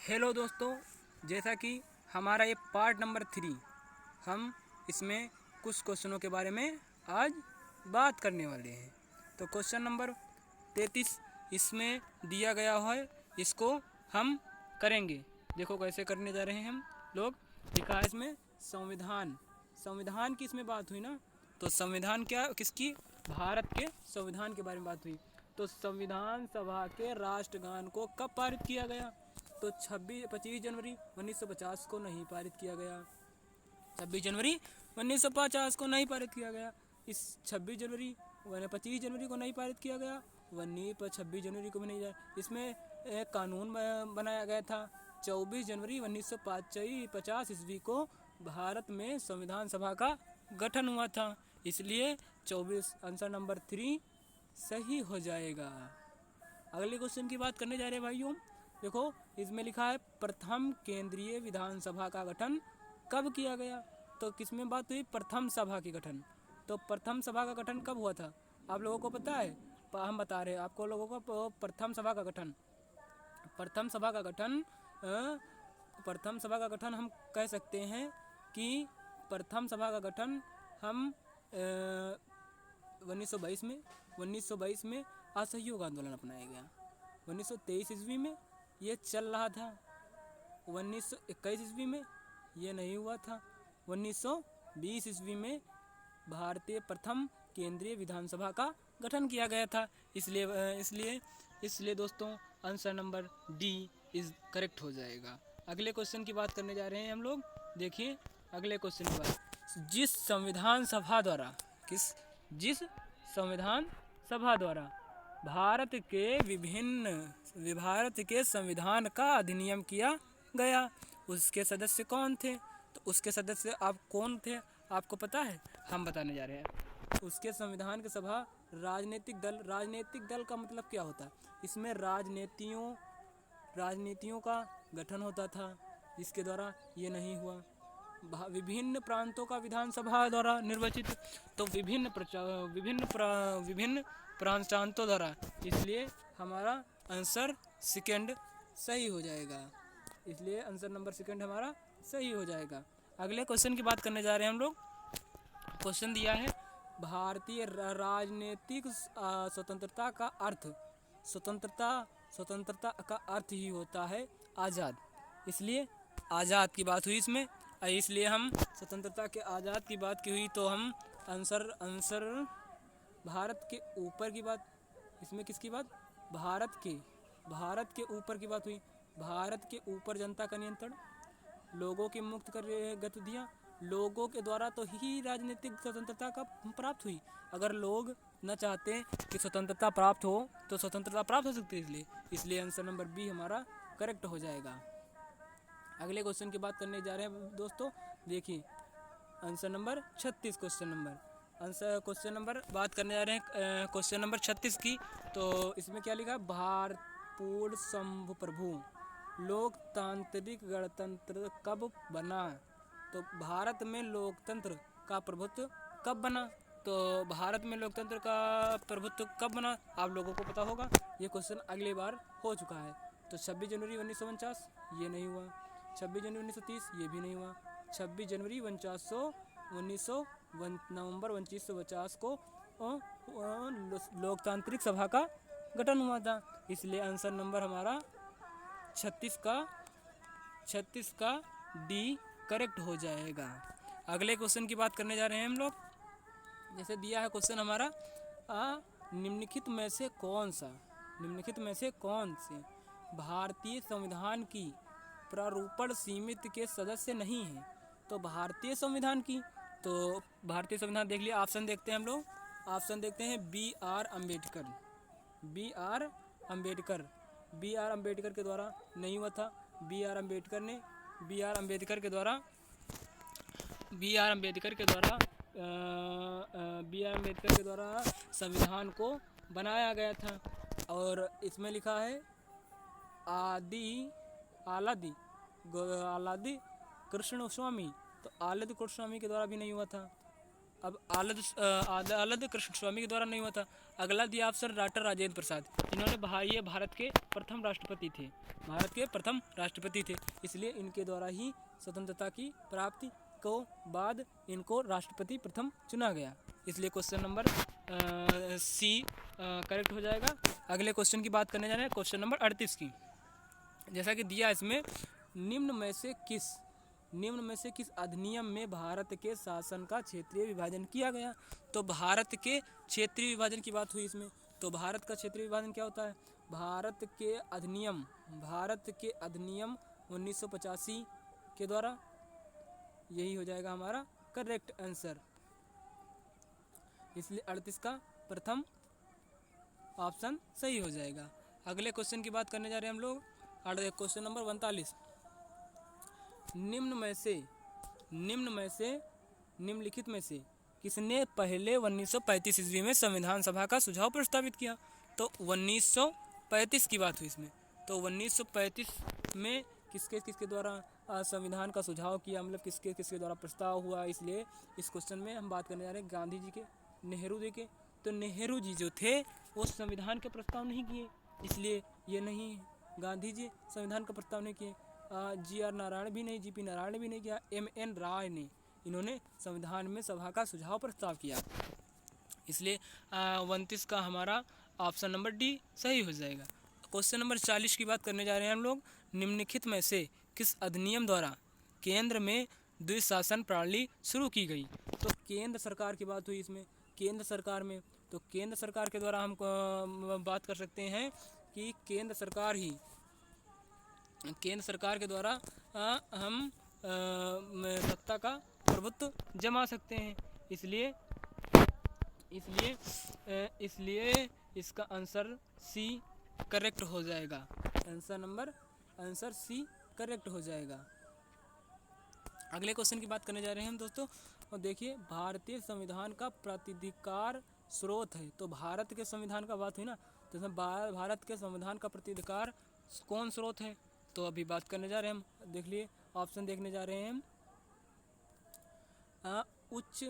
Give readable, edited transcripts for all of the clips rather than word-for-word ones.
Hello दोस्तों, जैसा कि हमारा ये पार्ट नंबर 3, हम इसमें कुछ क्वेश्चनों के बारे में आज बात करने वाले हैं। तो क्वेश्चन नंबर 33 इसमें दिया गया है, इसको हम करेंगे। देखो कैसे करने जा रहे हैं हम लोग। लिखा है इसमें संविधान की इसमें बात हुई ना। तो संविधान क्या किसकी? भारत के संविधान के बारे में बात हुई। तो संविधान सभा के राष्ट्रगान को कब पारित किया गया? तो 25 जनवरी 1950 को नहीं पारित किया गया। 26 जनवरी 1950 को नहीं पारित किया गया। इस 25 जनवरी को नहीं पारित किया गया। 26 जनवरी को भी नहीं जाए। इसमें एक कानून बनाया गया था। 24 जनवरी 1950 ईस्वी को भारत में संविधान सभा का गठन हुआ था। इसलिए 24 आंसर नंबर 3 सही हो जाएगा। अगले क्वेश्चन की बात करने जा रहे हैं भाइयों। देखो इसमें लिखा है प्रथम केंद्रीय विधानसभा का गठन कब किया गया? तो किसमें बात हुई? प्रथम सभा की गठन। तो प्रथम सभा का गठन कब हुआ था? आप लोगों को पता है? हम बता रहे हैं आपको लोगों को। प्रथम सभा का गठन हम कह सकते हैं कि प्रथम सभा का गठन हम 1922 में असहयोग आंदोलन अपनाया गया। 1923 ईस्वी में ये चल रहा था। 1921 ईस्वी में ये नहीं हुआ था। 1920 ईस्वी में भारतीय प्रथम केंद्रीय विधानसभा का गठन किया गया था। इसलिए दोस्तों answer number D is correct हो जाएगा। अगले क्वेश्चन की बात करने जा रहे हैं हम लोग। देखिए अगले क्वेश्चन की बात, जिस संविधान सभा द्वारा भारत के संविधान का अधिनियम किया गया, उसके सदस्य कौन थे? तो उसके सदस्य आप कौन थे आपको पता है? हम बताने जा रहे हैं। उसके संविधान की सभा राजनीतिक दल का मतलब क्या होता है? इसमें राजनीतियों का गठन होता था, जिसके द्वारा ये नहीं हुआ। विभिन्न प्रांतों का विधानसभा द्वारा निर्वाचित, तो विभिन्न प्रांतों द्वारा, इसलिए हमारा आंसर सेकंड सही हो जाएगा। इसलिए आंसर नंबर सेकंड हमारा सही हो जाएगा। अगले क्वेश्चन की बात करने जा रहे हैं हम लोग। क्वेश्चन दिया है भारतीय राजनीतिक स्वतंत्रता का अर्थ। स्वतंत्रता का अर्थ ही होता है आज़ाद। इसलिए आज़ाद की बात हुई इसमें, इसलिए हम स्वतंत्रता के आज़ाद की बात की हुई तो हम आंसर भारत के ऊपर की बात। इसमें किसकी बात? भारत के ऊपर की बात हुई। भारत के ऊपर जनता का नियंत्रण, लोगों की मुक्त गतिविधियाँ, लोगों के द्वारा तो ही राजनीतिक स्वतंत्रता का प्राप्त हुई। अगर लोग न चाहते कि स्वतंत्रता प्राप्त हो तो स्वतंत्रता प्राप्त हो सकती है। इसलिए आंसर नंबर बी हमारा करेक्ट हो जाएगा। अगले क्वेश्चन की बात करने जा रहे हैं दोस्तों। देखिए आंसर नंबर 36 क्वेश्चन नंबर बात करने जा रहे हैं क्वेश्चन नंबर 36 की। तो इसमें क्या लिखा? भारत पूर्ण संप्रभु लोकतांत्रिक गणतंत्र कब बना? तो भारत में लोकतंत्र का प्रभुत्व कब बना? तो भारत में लोकतंत्र का प्रभुत्व कब बना आप लोगों को पता होगा। ये क्वेश्चन अगली बार हो चुका है। तो 26 जनवरी 1949 ये नहीं हुआ। 26 जनवरी 1930 ये भी नहीं हुआ। 26 जनवरी नवंबर 1950 को लोकतांत्रिक सभा का गठन हुआ था। इसलिए आंसर नंबर हमारा 36 का डी करेक्ट हो जाएगा। अगले क्वेश्चन की बात करने जा रहे हैं हम लोग। जैसे दिया है क्वेश्चन हमारा, निम्नलिखित में से कौन से भारतीय संविधान की प्रारूपण समिति के सदस्य नहीं हैं? तो भारतीय संविधान देख लिया। ऑप्शन देखते हैं हम लोग। ऑप्शन देखते हैं बी आर अम्बेडकर के द्वारा नहीं हुआ था। बी आर अम्बेडकर के द्वारा संविधान को बनाया गया था। और इसमें लिखा है आलादी कृष्ण स्वामी, तो आलादी कृष्ण स्वामी के द्वारा भी नहीं हुआ था। अब आलद कृष्ण स्वामी के द्वारा नहीं हुआ था। अगला दिया ऑप्शन डॉक्टर राजेंद्र प्रसाद, इन्होंने ये भारत के प्रथम राष्ट्रपति थे, भारत के प्रथम राष्ट्रपति थे, इसलिए इनके द्वारा ही स्वतंत्रता की प्राप्ति को बाद इनको राष्ट्रपति प्रथम चुना गया, इसलिए क्वेश्चन नंबर सी करेक्ट हो जाएगा। अगले क्वेश्चन की बात करने जा रहे हैं, क्वेश्चन नंबर 38 की। जैसा कि दिया इसमें, निम्न में से किस अधिनियम में भारत के शासन का क्षेत्रीय विभाजन किया गया? तो भारत के क्षेत्रीय विभाजन की बात हुई इसमें। तो भारत का क्षेत्रीय विभाजन क्या होता है? भारत के अधिनियम 1985 के द्वारा, यही हो जाएगा हमारा करेक्ट आंसर, इसलिए 38 का प्रथम ऑप्शन सही हो जाएगा। अगले क्वेश्चन की बात करने जा रहे हैं हम लोग, क्वेश्चन नंबर 39। निम्नलिखित में से किसने पहले 1935 ईस्वी में संविधान सभा का सुझाव प्रस्तावित किया? तो 1935 की बात हुई इसमें। तो 1935 में किसके द्वारा संविधान का सुझाव किया, मतलब किसके द्वारा प्रस्ताव हुआ, इसलिए इस क्वेश्चन में हम बात करने जा रहे हैं गांधी जी के, नेहरू जी के। तो नेहरू जी जो थे वो संविधान के प्रस्ताव नहीं किए, इसलिए ये नहीं, गांधी जी संविधान का प्रस्ताव नहीं किए। GR नारायण भी नहीं, GP नारायण भी नहीं किया, MN राय ने, इन्होंने संविधान में सभा का सुझाव प्रस्ताव किया, इसलिए 29 का हमारा ऑप्शन नंबर डी सही हो जाएगा। क्वेश्चन नंबर 40 की बात करने जा रहे हैं हम लोग, निम्नलिखित में से किस अधिनियम द्वारा केंद्र में द्विशासन प्रणाली शुरू की गई? तो केंद्र सरकार की बात हुई इसमें, केंद्र सरकार में, तो केंद्र सरकार के द्वारा हम बात कर सकते हैं कि केंद्र सरकार के द्वारा हम सत्ता का प्रभुत्व जमा सकते हैं, इसलिए इसका आंसर सी करेक्ट हो जाएगा, आंसर सी करेक्ट हो जाएगा। अगले क्वेश्चन की बात करने जा रहे हैं हम दोस्तों, और देखिए, भारतीय संविधान का प्राधिकार स्रोत है। तो भारत के संविधान का बात हुई ना, तो इसमें भारत के संविधान का प्राधिकार कौन स्रोत है? तो अभी बात करने जा रहे हैं हम, देख लिए ऑप्शन देखने जा रहे हैं हम। उच्च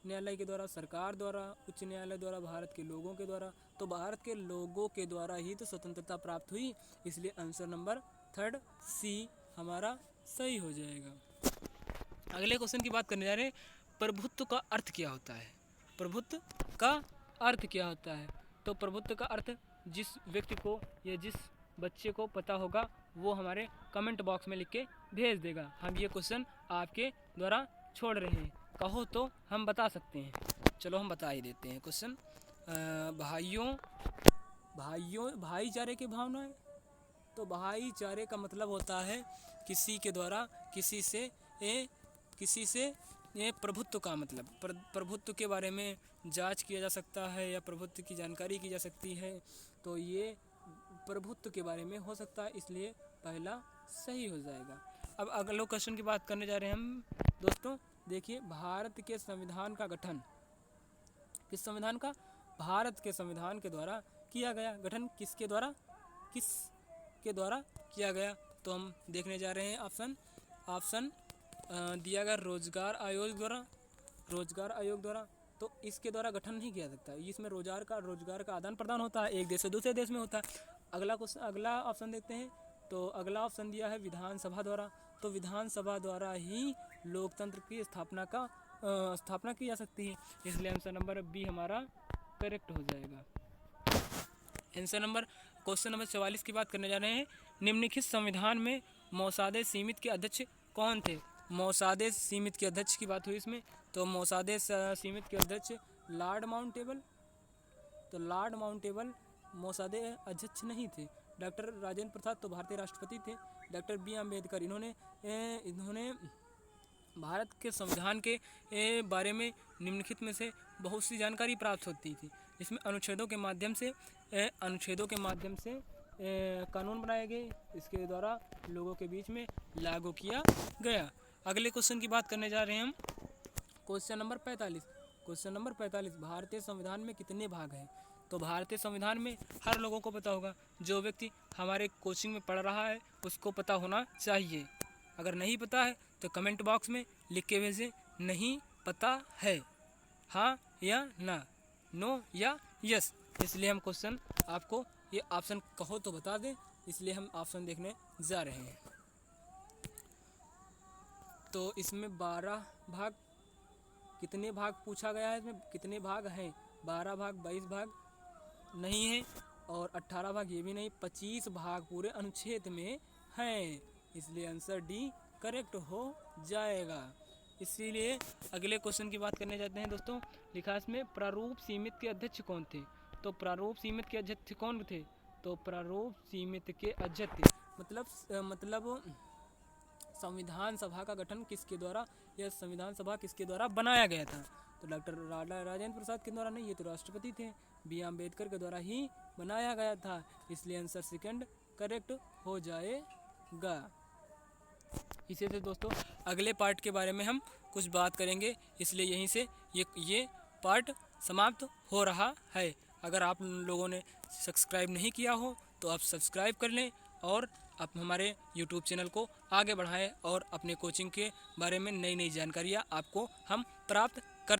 न्यायालय के द्वारा, सरकार द्वारा, उच्च न्यायालय द्वारा, भारत के लोगों के द्वारा। तो भारत के लोगों के द्वारा ही तो स्वतंत्रता प्राप्त हुई, इसलिए आंसर नंबर 3 सी हमारा सही हो जाएगा। अगले क्वेश्चन की बात करने जा रहे हैं, प्रभुत्व का अर्थ क्या होता है? प्रभुत्व का अर्थ क्या होता है? तो प्रभुत्व का अर्थ जिस व्यक्ति को या जिस बच्चे को पता होगा वो हमारे कमेंट बॉक्स में लिख के भेज देगा। हम ये क्वेश्चन आपके द्वारा छोड़ रहे हैं, कहो तो हम बता सकते हैं। चलो हम बता ही देते हैं क्वेश्चन। भाईचारे की भावनाएं। तो भाईचारे का मतलब होता है किसी के द्वारा किसी से प्रभुत्व का मतलब, प्रभुत्व के बारे में जांच किया जा सकता है या प्रभुत्व की जानकारी की जा सकती है, तो ये प्रभुत्व के बारे में हो सकता है, इसलिए पहला सही हो जाएगा। अब अगले क्वेश्चन की बात करने जा रहे हैं हम दोस्तों। देखिए, भारत के संविधान का गठन किस संविधान का? भारत के संविधान के द्वारा किया गया। गठन किसके द्वारा किया गया? तो हम देखने जा रहे हैं ऑप्शन दिया गया रोजगार आयोग द्वारा। तो इसके द्वारा गठन नहीं किया सकता, इसमें रोजगार का आदान प्रदान होता है, एक देश से दूसरे देश में होता है। अगला ऑप्शन देखते हैं। तो अगला ऑप्शन दिया है विधानसभा द्वारा। तो विधानसभा द्वारा ही लोकतंत्र की स्थापना की जा सकती है, इसलिए आंसर नंबर बी हमारा करेक्ट हो जाएगा। क्वेश्चन नंबर 44 की बात करने जा रहे हैं। निम्नलिखित संविधान में मौसादे सीमित के अध्यक्ष कौन थे? मौसादे सीमित के अध्यक्ष की बात हुई इसमें। तो मौसादे सीमित के अध्यक्ष लॉर्ड माउंटेबल। तो लॉर्ड माउंटेबल मौसादे अध्यक्ष नहीं थे। डॉक्टर राजेंद्र प्रसाद तो भारतीय राष्ट्रपति थे। डॉक्टर बी अम्बेडकर इन्होंने भारत के संविधान के बारे में निम्नलिखित में से बहुत सी जानकारी प्राप्त होती थी। इसमें अनुच्छेदों के माध्यम से कानून बनाए गए, इसके द्वारा लोगों के बीच में लागू किया गया। अगले क्वेश्चन की बात करने जा रहे हैं हम। Question number 45। भारतीय संविधान में कितने भाग हैं? तो भारतीय संविधान में हर लोगों को पता होगा, जो व्यक्ति हमारे कोचिंग में पढ़ रहा है उसको पता होना चाहिए। अगर नहीं पता है तो कमेंट बॉक्स में लिख के भेजें नहीं पता है, हाँ या ना, नो या यस। इसलिए हम क्वेश्चन आपको ये ऑप्शन कहो तो बता दें, इसलिए हम ऑप्शन देखने जा रहे हैं। तो इसमें 12 भाग, कितने भाग पूछा गया है, इसमें कितने भाग हैं? 12 भाग, 22 भाग नहीं है और 18 भाग ये भी नहीं, 25 भाग पूरे अनुच्छेद में हैं। इसलिए आंसर डी करेक्ट हो जाएगा। इसीलिए अगले क्वेश्चन की बात करने जाते हैं दोस्तों। लिखा इसमें प्रारूप सीमित के अध्यक्ष कौन थे? तो प्रारूप सीमित के अध्यक्ष कौन थे? तो प्रारूप सीमित के अध्यक्ष मतलब संविधान सभा का गठन किसके द्वारा, यह संविधान सभा किसके द्वारा बनाया गया था? तो डॉक्टर राजेंद्र प्रसाद के द्वारा नहीं, ये तो राष्ट्रपति थे, बी अम्बेडकर के द्वारा ही बनाया गया था। इसलिए आंसर सेकंड करेक्ट हो जाएगा। इसी से दोस्तों अगले पार्ट के बारे में हम कुछ बात करेंगे, इसलिए यहीं से ये पार्ट समाप्त हो रहा है। अगर आप लोगों ने सब्सक्राइब नहीं किया हो तो आप सब्सक्राइब कर लें और आप हमारे YouTube चैनल को आगे बढ़ाएं और अपने कोचिंग के बारे में नई नई जानकारियाँ आपको हम प्राप्त